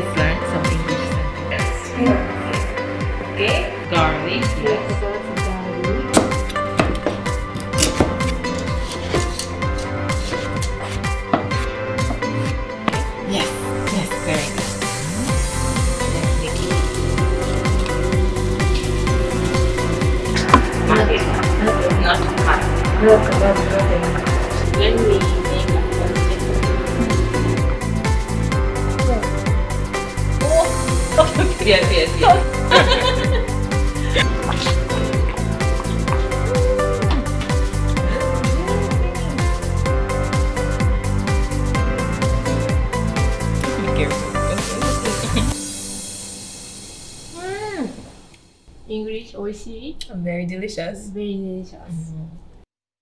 let's learn some English sentences. Okay, garlic, yes. Yes, yes, very good. Yes, Nikki. Not hot. When we make a concept. Yes, yes, yes. Be careful. English 美味しい Very delicious. Very delicious.